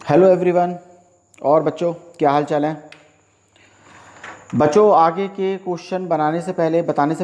Hello everyone. और बच्चों, क्या हाल चाल है? बच्चों, आगे के क्वेश्चन बताने से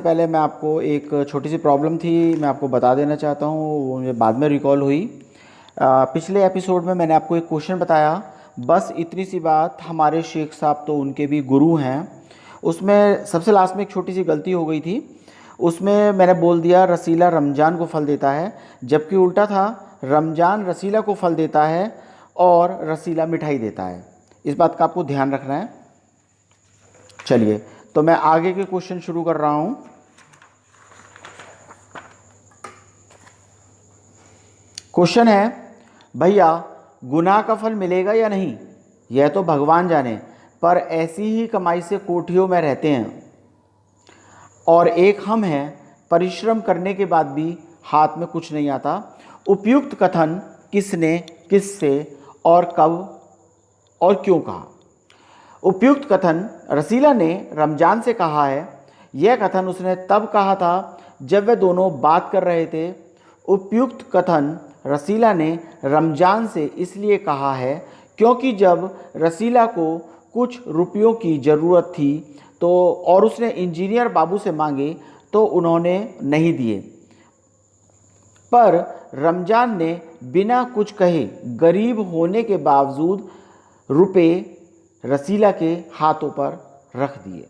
पहले मैं आपको एक छोटी सी प्रॉब्लम थी, मैं आपको बता देना चाहता हूँ। वो मुझे बाद में रिकॉल हुई। पिछले एपिसोड में मैंने आपको एक क्वेश्चन बताया। बस इतनी सी बात, हमारे शेख साहब तो उनके भी गुरु हैं। उसमें सबसे लास्ट में एक छोटी सी गलती हो गई थी। उसमें मैंने बोल दिया रसीला रमज़ान को फल देता है, जबकि उल्टा था, रमज़ान रसीला को फल देता है और रसीला मिठाई देता है। इस बात का आपको ध्यान रखना है। चलिए, तो मैं आगे के क्वेश्चन शुरू कर रहा हूं। क्वेश्चन है, भैया गुनाह का फल मिलेगा या नहीं, यह तो भगवान जाने, पर ऐसी ही कमाई से कोठियों में रहते हैं और एक हम हैं, परिश्रम करने के बाद भी हाथ में कुछ नहीं आता। उपयुक्त कथन किसने, किससे और कब और क्यों कहा? उपयुक्त कथन रसीला ने रमजान से कहा है। यह कथन उसने तब कहा था जब वे दोनों बात कर रहे थे। उपयुक्त कथन रसीला ने रमजान से इसलिए कहा है क्योंकि जब रसीला को कुछ रुपयों की ज़रूरत थी तो और उसने इंजीनियर बाबू से मांगे तो उन्होंने नहीं दिए, पर रमजान ने बिना कुछ कहे गरीब होने के बावजूद रुपए रसीला के हाथों पर रख दिए।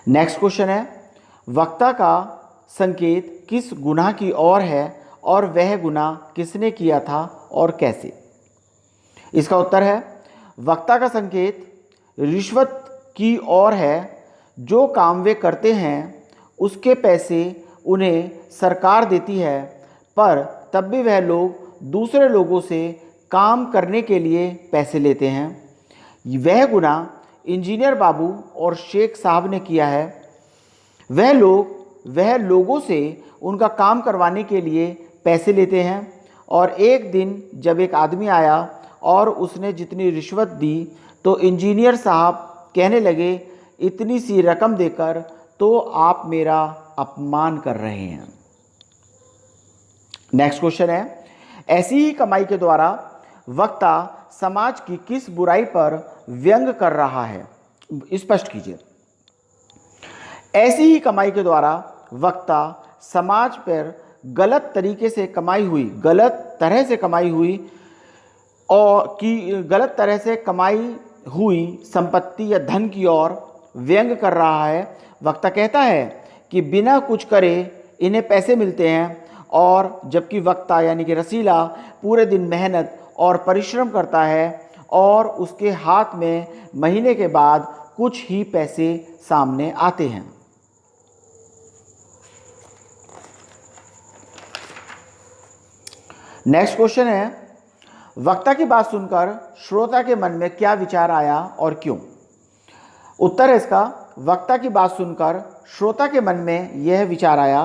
नेक्स्ट क्वेश्चन है, वक्ता का संकेत किस गुनाह की ओर है और वह गुनाह किसने किया था और कैसे? इसका उत्तर है, वक्ता का संकेत रिश्वत की ओर है। जो काम वे करते हैं उसके पैसे उन्हें सरकार देती है, पर तब भी वह लोग दूसरे लोगों से काम करने के लिए पैसे लेते हैं। वह गुनाह इंजीनियर बाबू और शेख साहब ने किया है। वह लोगों से उनका काम करवाने के लिए पैसे लेते हैं और एक दिन जब एक आदमी आया और उसने जितनी रिश्वत दी तो इंजीनियर साहब कहने लगे, इतनी सी रकम देकर तो आप मेरा अपमान कर रहे हैं। नेक्स्ट क्वेश्चन है, ऐसी ही कमाई के द्वारा वक्ता समाज की किस बुराई पर व्यंग कर रहा है? स्पष्ट कीजिए। ऐसी ही कमाई के द्वारा वक्ता समाज पर गलत तरह से कमाई हुई संपत्ति या धन की ओर व्यंग कर रहा है। वक्ता कहता है कि बिना कुछ करे इन्हें पैसे मिलते हैं, और जबकि वक्ता यानी कि रसीला पूरे दिन मेहनत और परिश्रम करता है और उसके हाथ में महीने के बाद कुछ ही पैसे सामने आते हैं। नेक्स्ट क्वेश्चन है, वक्ता की बात सुनकर श्रोता के मन में क्या विचार आया और क्यों? उत्तर है इसका, वक्ता की बात सुनकर श्रोता के मन में यह विचार आया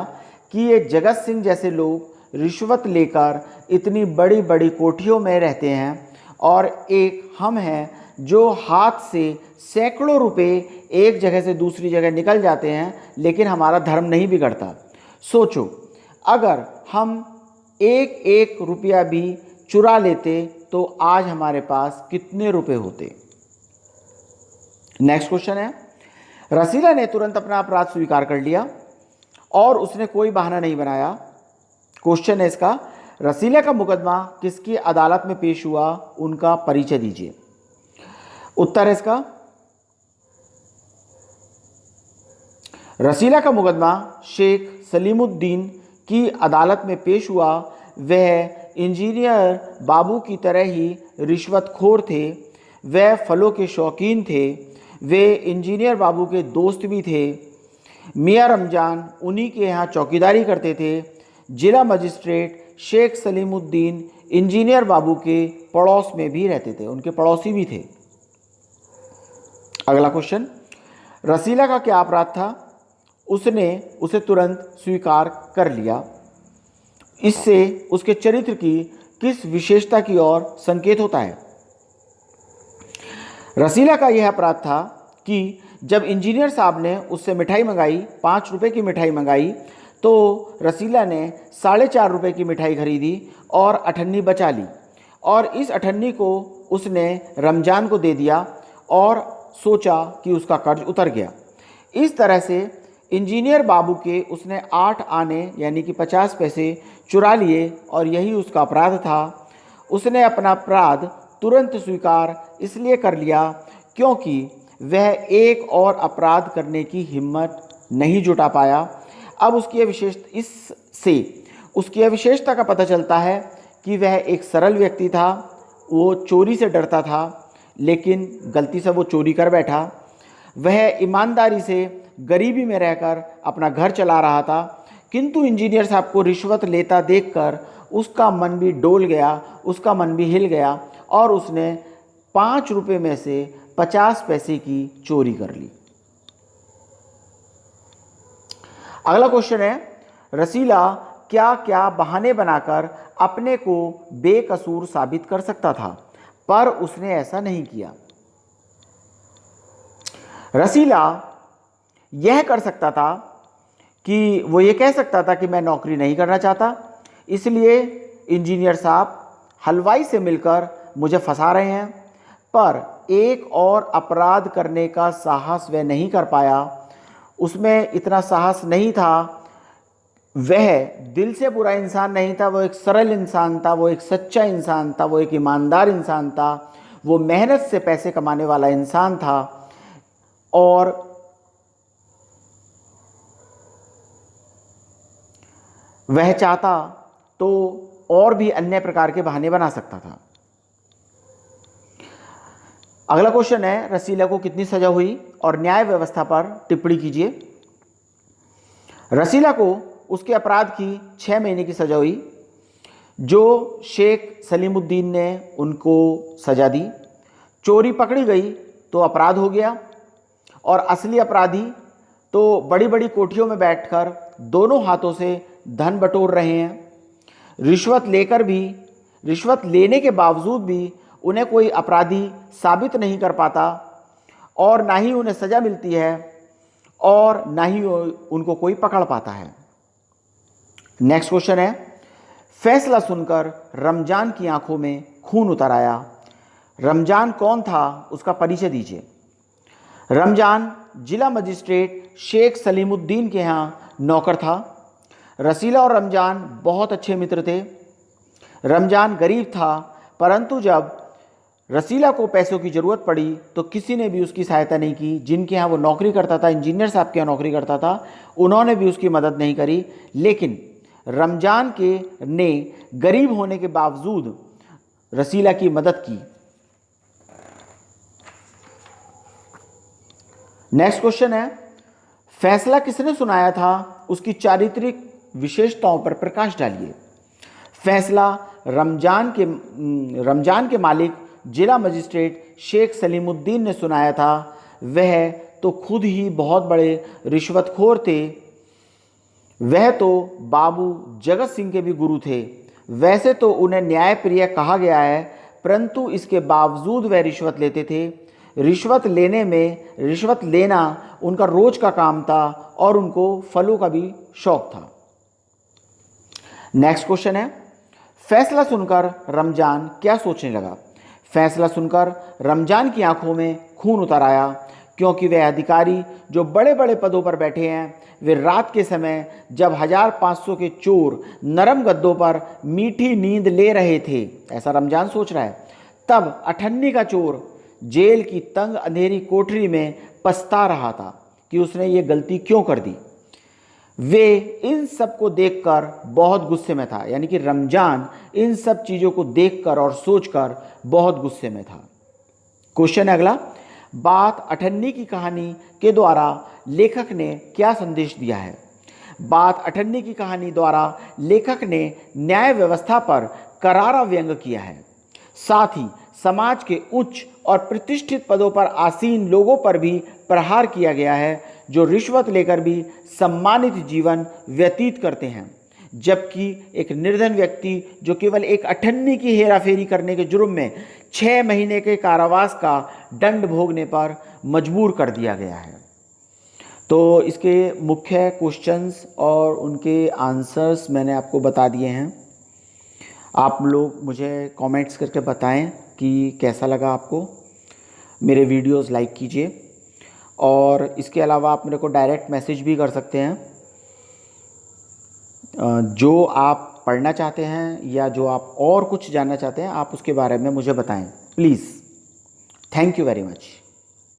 कि ये जगत सिंह जैसे लोग रिश्वत लेकर इतनी बड़ी बड़ी कोठियों में रहते हैं और एक हम हैं जो हाथ से सैकड़ों रुपए एक जगह से दूसरी जगह निकल जाते हैं, लेकिन हमारा धर्म नहीं बिगड़ता। सोचो, अगर हम एक एक रुपया भी चुरा लेते तो आज हमारे पास कितने रुपए होते? नेक्स्ट क्वेश्चन है, रसीला ने तुरंत अपना अपराध स्वीकार कर लिया और उसने कोई बहाना नहीं बनाया। क्वेश्चन है इसका, रसीला का मुकदमा किसकी अदालत में पेश हुआ, उनका परिचय दीजिए। उत्तर है इसका, रसीला का मुकदमा शेख सलीमुद्दीन की अदालत में पेश हुआ। वह इंजीनियर बाबू की तरह ही रिश्वतखोर थे। वह फलों के शौकीन थे। वे इंजीनियर बाबू के दोस्त भी थे। मियाँ रमजान उन्हीं के यहाँ चौकीदारी करते थे। जिला मजिस्ट्रेट शेख सलीमुद्दीन इंजीनियर बाबू के पड़ोस में भी रहते थे, उनके पड़ोसी भी थे। अगला क्वेश्चन, रसीला का क्या अपराध था? उसने उसे तुरंत स्वीकार कर लिया। इससे उसके चरित्र की किस विशेषता की ओर संकेत होता है? रसीला का यह अपराध था कि जब इंजीनियर साहब ने उससे मिठाई मंगाई, 5 रुपए की मिठाई मंगाई, तो रसीला ने 4.5 रुपए की मिठाई खरीदी और अठन्नी बचा ली और इस 98 को उसने रमजान को दे दिया और सोचा कि उसका कर्ज उतर गया। इस तरह से इंजीनियर बाबू के उसने 8 आने यानी कि 50 पैसे चुरा लिए और यही उसका अपराध था। उसने अपना अपराध तुरंत स्वीकार इसलिए कर लिया क्योंकि वह एक और अपराध करने की हिम्मत नहीं जुटा पाया। अब इससे उसकी विशेषता का पता चलता है कि वह एक सरल व्यक्ति था। वो चोरी से डरता था, लेकिन गलती से वो चोरी कर बैठा। वह ईमानदारी से गरीबी में रहकर अपना घर चला रहा था, किंतु इंजीनियर साहब को रिश्वत लेता देखकर उसका मन भी डोल गया, उसका मन भी हिल गया और उसने 5 रुपये में से 50 पैसे की चोरी कर ली। अगला क्वेश्चन है, रसीला क्या क्या बहाने बनाकर अपने को बेकसूर साबित कर सकता था, पर उसने ऐसा नहीं किया। रसीला यह कर सकता था कि वो ये कह सकता था कि मैं नौकरी नहीं करना चाहता, इसलिए इंजीनियर साहब हलवाई से मिलकर मुझे फंसा रहे हैं। पर एक और अपराध करने का साहस वह नहीं कर पाया, उसमें इतना साहस नहीं था। वह दिल से बुरा इंसान नहीं था, वो एक सरल इंसान था, वो एक सच्चा इंसान था, वो एक ईमानदार इंसान था, वो मेहनत से पैसे कमाने वाला इंसान था और वह चाहता तो और भी अन्य प्रकार के बहाने बना सकता था। अगला क्वेश्चन है, रसीला को कितनी सजा हुई और न्याय व्यवस्था पर टिप्पणी कीजिए। रसीला को उसके अपराध की 6 महीने की सजा हुई, जो शेख सलीमुद्दीन ने उनको सजा दी। चोरी पकड़ी गई तो अपराध हो गया और असली अपराधी तो बड़ी बड़ी कोठियों में बैठकर दोनों हाथों से धन बटोर रहे हैं। रिश्वत लेने के बावजूद भी उन्हें कोई अपराधी साबित नहीं कर पाता और ना ही उन्हें सज़ा मिलती है और ना ही उनको कोई पकड़ पाता है। नेक्स्ट क्वेश्चन है, फैसला सुनकर रमजान की आंखों में खून उतर आया। रमजान कौन था, उसका परिचय दीजिए। रमजान जिला मजिस्ट्रेट शेख सलीमुद्दीन के यहाँ नौकर था। रसीला और रमजान बहुत अच्छे मित्र थे। रमजान गरीब था, परंतु जब रसीला को पैसों की ज़रूरत पड़ी तो किसी ने भी उसकी सहायता नहीं की। जिनके यहाँ वो नौकरी करता था, इंजीनियर साहब के यहाँ नौकरी करता था, उन्होंने भी उसकी मदद नहीं करी। लेकिन रमजान ने गरीब होने के बावजूद रसीला की मदद की। नेक्स्ट क्वेश्चन है, फैसला किसने सुनाया था, उसकी चारित्रिक विशेषताओं पर प्रकाश डालिए। फैसला रमजान के मालिक जिला मजिस्ट्रेट शेख सलीमुद्दीन ने सुनाया था। वह तो खुद ही बहुत बड़े रिश्वतखोर थे। वह तो बाबू जगत सिंह के भी गुरु थे। वैसे तो उन्हें न्यायप्रिय कहा गया है, परंतु इसके बावजूद वह रिश्वत लेते थे। रिश्वत लेना उनका रोज का काम था और उनको फलों का भी शौक था। नेक्स्ट क्वेश्चन है, फैसला सुनकर रमजान क्या सोचने लगा। फैसला सुनकर रमजान की आंखों में खून उतर आया, क्योंकि वह अधिकारी जो बड़े बड़े पदों पर बैठे हैं, वे रात के समय जब 1500 के चोर नरम गद्दों पर मीठी नींद ले रहे थे, ऐसा रमजान सोच रहा है, तब 98 का चोर जेल की तंग अंधेरी कोठरी में पछता रहा था कि उसने ये गलती क्यों कर दी। वे इन सब को देखकर बहुत गुस्से में था, यानी कि रमजान इन सब चीज़ों को देखकर और सोचकर बहुत गुस्से में था। क्वेश्चन है अगला, बात 98 की कहानी के द्वारा लेखक ने क्या संदेश दिया है। बात 98 की कहानी द्वारा लेखक ने न्याय व्यवस्था पर करारा व्यंग किया है। साथ ही समाज के उच्च और प्रतिष्ठित पदों पर आसीन लोगों पर भी प्रहार किया गया है, जो रिश्वत लेकर भी सम्मानित जीवन व्यतीत करते हैं, जबकि एक निर्धन व्यक्ति जो केवल एक 98 की हेराफेरी करने के जुर्म में 6 महीने के कारावास का दंड भोगने पर मजबूर कर दिया गया है। तो इसके मुख्य क्वेश्चंस और उनके आंसर्स मैंने आपको बता दिए हैं। आप लोग मुझे कमेंट्स करके बताएं कि कैसा लगा आपको। मेरे वीडियोस लाइक कीजिए और इसके अलावा आप मेरे को डायरेक्ट मैसेज भी कर सकते हैं। जो आप पढ़ना चाहते हैं या जो आप और कुछ जानना चाहते हैं आप उसके बारे में मुझे बताएं please. Thank you very much.